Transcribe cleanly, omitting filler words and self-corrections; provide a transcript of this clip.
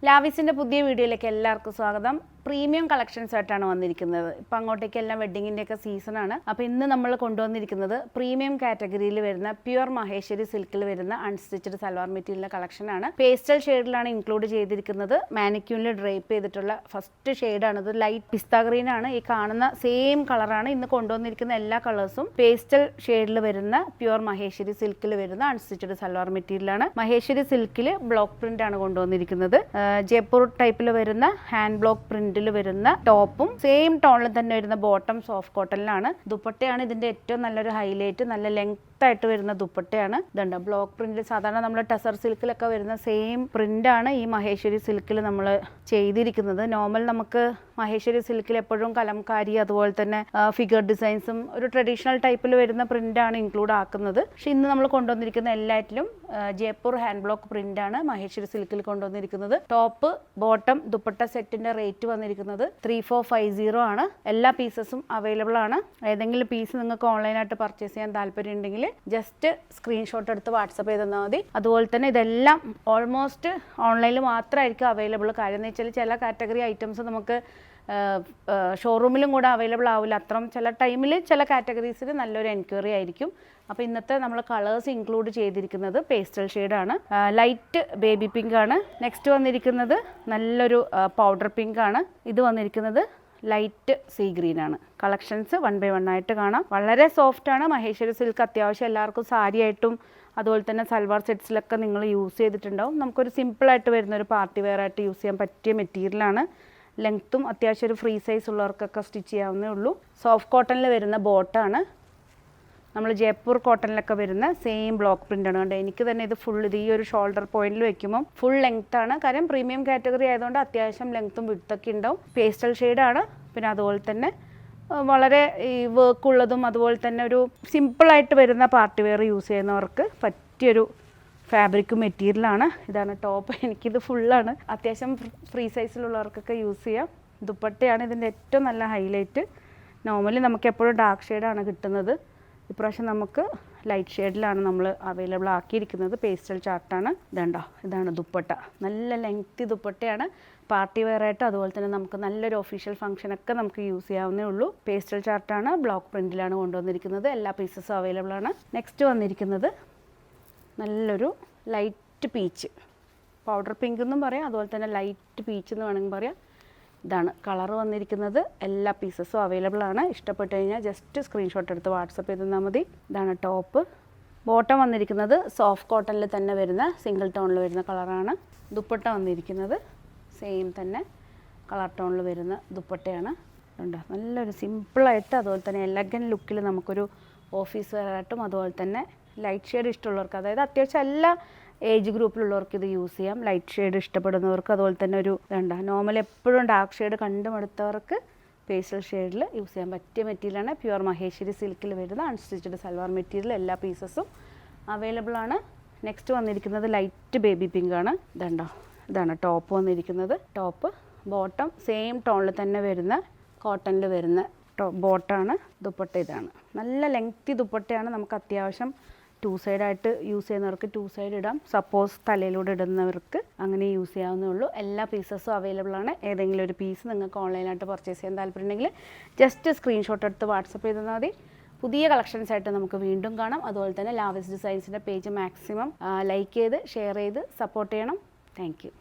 ലാവിസിൻ്റെ പുതിയ വീഡിയോയിലേക്ക് എല്ലാവർക്കും സ്വാഗതം. പ്രീമിയം കളക്ഷൻസ് ആയിട്ടാണ് വന്നിരിക്കുന്നത്. ഇപ്പം അങ്ങോട്ടേക്കെല്ലാം വെഡ്ഡിങ്ങിൻ്റെയൊക്കെ സീസണാണ്. അപ്പോൾ ഇന്ന് നമ്മൾ കൊണ്ടുവന്നിരിക്കുന്നത് പ്രീമിയം കാറ്റഗറിയിൽ വരുന്ന പ്യുവർ മഹേശ്വരി സിൽക്കിൽ വരുന്ന അൺസ്റ്റിച്ചഡ് സൽവാർ മെറ്റീരിയലിൻ്റെ കളക്ഷനാണ്. പേസ്റ്റൽ ഷെയ്ഡിലാണ് ഇൻക്ലൂഡ് ചെയ്തിരിക്കുന്നത്. മാനിക്യൂണിൽ ഡ്രേപ്പ് ചെയ്തിട്ടുള്ള ഫസ്റ്റ് ഷെയ്ഡാണ് ഇത്. ലൈറ്റ് പിസ്ത ഗ്രീൻ ആണ്. ഈ കാണുന്ന സെയിം കളറാണ്. ഇന്ന് കൊണ്ടുവന്നിരിക്കുന്ന എല്ലാ കളേഴ്സും പേസ്റ്റൽ ഷെയ്ഡിൽ വരുന്ന പ്യുവർ മഹേശ്വരി സിൽക്കിൽ വരുന്ന അൺസ്റ്റിച്ചഡ് സൽവാർ മെറ്റീരിയലാണ്. മഹേശ്വരി സിൽക്കിൽ ബ്ലോക്ക് പ്രിന്റ് ആണ് കൊണ്ടുവന്നിരിക്കുന്നത്. ജയ്പൂർ ടൈപ്പിൽ വരുന്ന ഹാൻഡ് ബ്ലോക്ക് പ്രിന്റിൽ വരുന്ന ടോപ്പും സെയിം ടോണിൽ തന്നെ വരുന്ന ബോട്ടം സോഫ്റ്റ് കോട്ടണിലാണ്. ദുപ്പട്ടയാണ് ഇതിന്റെ ഏറ്റവും നല്ലൊരു ഹൈലൈറ്റ്. നല്ല ലെങ്ത് ആയിട്ട് വരുന്ന ദുപ്പട്ടയാണ്. ഇതുണ്ട് ബ്ലോക്ക് പ്രിന്റിൽ. സാധാരണ നമ്മൾ ടെസർ സിൽക്കിലൊക്കെ വരുന്ന സെയിം പ്രിന്റ് ആണ് ഈ മഹേശ്വരി സിൽക്കിൽ നമ്മൾ ചെയ്തിരിക്കുന്നത്. നോർമൽ നമുക്ക് മഹേശ്വരി സിൽക്കിൽ എപ്പോഴും കലംകാരി അതുപോലെ തന്നെ ഫിഗർ ഡിസൈൻസും ഒരു ട്രഡീഷണൽ ടൈപ്പിൽ വരുന്ന പ്രിന്റ് ആണ് ഇൻക്ലൂഡ് ആക്കുന്നത്. പക്ഷെ ഇന്ന് നമ്മൾ കൊണ്ടുവന്നിരിക്കുന്ന എല്ലാറ്റിലും ജയ്പൂർ ഹാൻഡ് ബ്ലോക്ക് പ്രിന്റ് ആണ് മഹേശ്വരി സിൽക്കിൽ കൊണ്ടുവന്നിരിക്കുന്നത്. ടോപ്പ് ബോട്ടം ദുപ്പട്ട സെറ്റിന്റെ റേറ്റ് വന്നിരിക്കുന്നത് 3450 ആണ്. എല്ലാ പീസസും അവൈലബിൾ ആണ്. ഏതെങ്കിലും പീസ് നിങ്ങൾക്ക് ഓൺലൈനായിട്ട് പർച്ചേസ് ചെയ്യാൻ താല്പര്യം ഉണ്ടെങ്കിൽ ജസ്റ്റ് സ്ക്രീൻഷോട്ട് എടുത്ത് വാട്സപ്പ് ചെയ്ത് തന്നാൽ മതി. അതുപോലെ തന്നെ ഇതെല്ലാം ഓൾമോസ്റ്റ് ഓൺലൈനിൽ മാത്രമായിരിക്കും അവൈലബിൾ. കാര്യം എന്ന് വെച്ചാൽ ചില കാറ്റഗറി ഐറ്റംസ് നമുക്ക് ഷോറൂമിലും കൂടെ അവൈലബിൾ ആവില്ല. അത്രയും ചില ടൈമിൽ ചില കാറ്റഗറീസിൽ നല്ലൊരു എൻക്വയറി ആയിരിക്കും. അപ്പോൾ ഇന്നത്തെ നമ്മൾ കളേഴ്സ് ഇൻക്ലൂഡ് ചെയ്തിരിക്കുന്നത് പേസ്റ്റൽ ഷെയ്ഡാണ്. ലൈറ്റ് ബേബി പിങ്ക് ആണ്. നെക്സ്റ്റ് വന്നിരിക്കുന്നത് നല്ലൊരു പൗഡർ പിങ്ക് ആണ്. ഇത് വന്നിരിക്കുന്നത് ലൈറ്റ് സീ ഗ്രീൻ ആണ്. കളക്ഷൻസ് 1 by 1 ആയിട്ട് കാണാം. വളരെ സോഫ്റ്റ് ആണ്. മഹേശ്വരി സിൽക്ക് അത്യാവശ്യം എല്ലാവർക്കും സാരി ആയിട്ടും അതുപോലെ തന്നെ സൽവാർ സെറ്റ്സിലൊക്കെ നിങ്ങൾ യൂസ് ചെയ്തിട്ടുണ്ടാവും. നമുക്കൊരു സിമ്പിളായിട്ട് വരുന്ന ഒരു പാർട്ടി വെയർ ആയിട്ട് യൂസ് ചെയ്യാൻ പറ്റിയ മെറ്റീരിയലാണ്. ലെങ്ത്തും അത്യാവശ്യം ഒരു ഫ്രീ സൈസ് ഉള്ളവർക്കൊക്കെ സ്റ്റിച്ച് ചെയ്യാവുന്നേ ഉള്ളൂ. സോഫ്റ്റ് കോട്ടണിൽ വരുന്ന ബോട്ടാണ്. നമ്മൾ ജയ്പൂർ കോട്ടണിലൊക്കെ വരുന്ന സെയിം ബ്ലോക്ക് പ്രിൻ്റ് ആണ്. കണ്ടോ, എനിക്ക് തന്നെ ഇത് ഫുൾ ഇത് ഈ ഒരു ഷോൾഡർ പോയിന്റിൽ വെക്കുമ്പോൾ ഫുൾ ലെങ്ത് ആണ്. കാര്യം പ്രീമിയം കാറ്റഗറി ആയതുകൊണ്ട് അത്യാവശ്യം ലെങ്ത്തും വിഡ്ത്തൊക്കെ ഉണ്ടാവും. പേസ്റ്റൽ ഷെയ്ഡാണ്. പിന്നെ അതുപോലെ തന്നെ വളരെ ഈ വർക്കുള്ളതും അതുപോലെ തന്നെ ഒരു സിമ്പിളായിട്ട് വരുന്ന പാർട്ടി വെയർ യൂസ് ചെയ്യുന്നവർക്ക് പറ്റിയൊരു ഫാബ്രിക് മെറ്റീരിയലാണ്. ഇതാണ് ടോപ്പ്. എനിക്കിത് ഫുള്ളാണ്. അത്യാവശ്യം ഫ്രീ സൈസിലുള്ളവർക്കൊക്കെ യൂസ് ചെയ്യാം. ദുപ്പട്ടയാണ് ഇതിൻ്റെ ഏറ്റവും നല്ല ഹൈലൈറ്റ്. നോർമലി നമുക്ക് എപ്പോഴും ഡാർക്ക് ഷെയ്ഡാണ് കിട്ടുന്നത്. ഇപ്രാവശ്യം നമുക്ക് ലൈറ്റ് ഷെയ്ഡിലാണ് നമ്മൾ അവൈലബിൾ ആക്കിയിരിക്കുന്നത്. പേസ്റ്റൽ ചാർട്ടാണ്. ഇതുണ്ടോ, ഇതാണ് ദുപ്പട്ട. നല്ല ലെങ്തി ദുപ്പട്ടയാണ്. പാർട്ടി വെയർ ആയിട്ട് അതുപോലെ തന്നെ നമുക്ക് നല്ലൊരു ഒഫീഷ്യൽ ഫംഗ്ഷനൊക്കെ നമുക്ക് യൂസ് ചെയ്യാവുന്നേ ഉള്ളൂ. പേസ്റ്റൽ ചാർട്ടാണ്. ബ്ലോക്ക് പ്രിൻറ്റിലാണ് കൊണ്ടുവന്നിരിക്കുന്നത്. എല്ലാ പീസസും അവൈലബിൾ ആണ്. നെക്സ്റ്റ് വന്നിരിക്കുന്നത് നല്ലൊരു ലൈറ്റ് പീച്ച്, പൗഡർ പിങ്ക് എന്നും പറയാം, അതുപോലെ തന്നെ ലൈറ്റ് പീച്ച് എന്ന് വേണമെങ്കിൽ പറയാം. ഇതാണ് കളർ വന്നിരിക്കുന്നത്. എല്ലാ പീസസും അവൈലബിൾ ആണ്. ഇഷ്ടപ്പെട്ട് കഴിഞ്ഞാൽ ജസ്റ്റ് സ്ക്രീൻഷോട്ട് എടുത്ത് വാട്സപ്പ് ചെയ്ത് തന്നാൽ മതി. ഇതാണ് ടോപ്പ്. ബോട്ടം വന്നിരിക്കുന്നത് സോഫ്റ്റ് കോട്ടണിൽ തന്നെ വരുന്ന സിംഗിൾ ടോണിൽ വരുന്ന കളറാണ്. ദുപ്പട്ട വന്നിരിക്കുന്നത് സെയിം തന്നെ കളർ ടോണിൽ വരുന്ന ദുപ്പട്ടയാണ്. ഉണ്ടോ, നല്ലൊരു സിമ്പിളായിട്ട് അതുപോലെ തന്നെ എലഗൻ ലുക്കിൽ നമുക്കൊരു ഓഫീസ് വെയറായിട്ടും അതുപോലെ തന്നെ ലൈറ്റ് ഷെയ്ഡ് ഇഷ്ടമുള്ളവർക്ക്, അതായത് അത്യാവശ്യം എല്ലാ ഏജ് ഗ്രൂപ്പിലുള്ളവർക്ക് ഇത് യൂസ് ചെയ്യാം. ലൈറ്റ് ഷെയ്ഡ് ഇഷ്ടപ്പെടുന്നവർക്ക് അതുപോലെ തന്നെ ഒരു നോർമൽ എപ്പോഴും ഡാർക്ക് ഷെയ്ഡ് കണ്ടുമെടുത്തവർക്ക് പേസ്റ്റൽ ഷെയ്ഡിൽ യൂസ് ചെയ്യാൻ പറ്റിയ മെറ്റീരിയലാണ്. പ്യുവർ മഹേശ്വരി സിൽക്കിൽ വരുന്ന അൺസ്റ്റിച്ചഡ് സൽവാർ മെറ്റീരിയൽ. എല്ലാ പീസസും അവൈലബിൾ ആണ്. നെക്സ്റ്റ് വന്നിരിക്കുന്നത് ലൈറ്റ് ബേബി പിങ്ക് ആണ്. ഇതാണ് ടോപ്പ് വന്നിരിക്കുന്നത്. ടോപ്പ് ബോട്ടം സെയിം ടോണിൽ തന്നെ വരുന്ന കോട്ടണിൽ വരുന്ന ബോട്ടാണ്. ദുപ്പട്ട ഇതാണ്. നല്ല ലെങ്തി ദുപ്പട്ടയാണ്. നമുക്ക് അത്യാവശ്യം 2 സൈഡായിട്ട് യൂസ് ചെയ്യുന്നവർക്ക് 2 സൈഡ് ഇടാം. സപ്പോസ് തലയിലൂടെ ഇടുന്നവർക്ക് അങ്ങനെ യൂസ് ചെയ്യാവുന്നേ ഉള്ളൂ. എല്ലാ പീസസും അവൈലബിൾ ആണ്. ഏതെങ്കിലും ഒരു പീസ് നിങ്ങൾക്ക് ഓൺലൈനായിട്ട് പർച്ചേസ് ചെയ്യാൻ താല്പര്യമുണ്ടെങ്കിൽ ജസ്റ്റ് സ്ക്രീൻഷോട്ട് എടുത്ത് വാട്സപ്പ് ചെയ്ത് തന്നാൽ മതി. പുതിയ കളക്ഷൻസ് ആയിട്ട് നമുക്ക് വീണ്ടും കാണാം. അതുപോലെ തന്നെ ലാവിസ് ഡിസൈൻസിൻ്റെ പേജ് മാക്സിമം ലൈക്ക് ചെയ്ത് ഷെയർ ചെയ്ത് സപ്പോർട്ട് ചെയ്യണം. Thank you.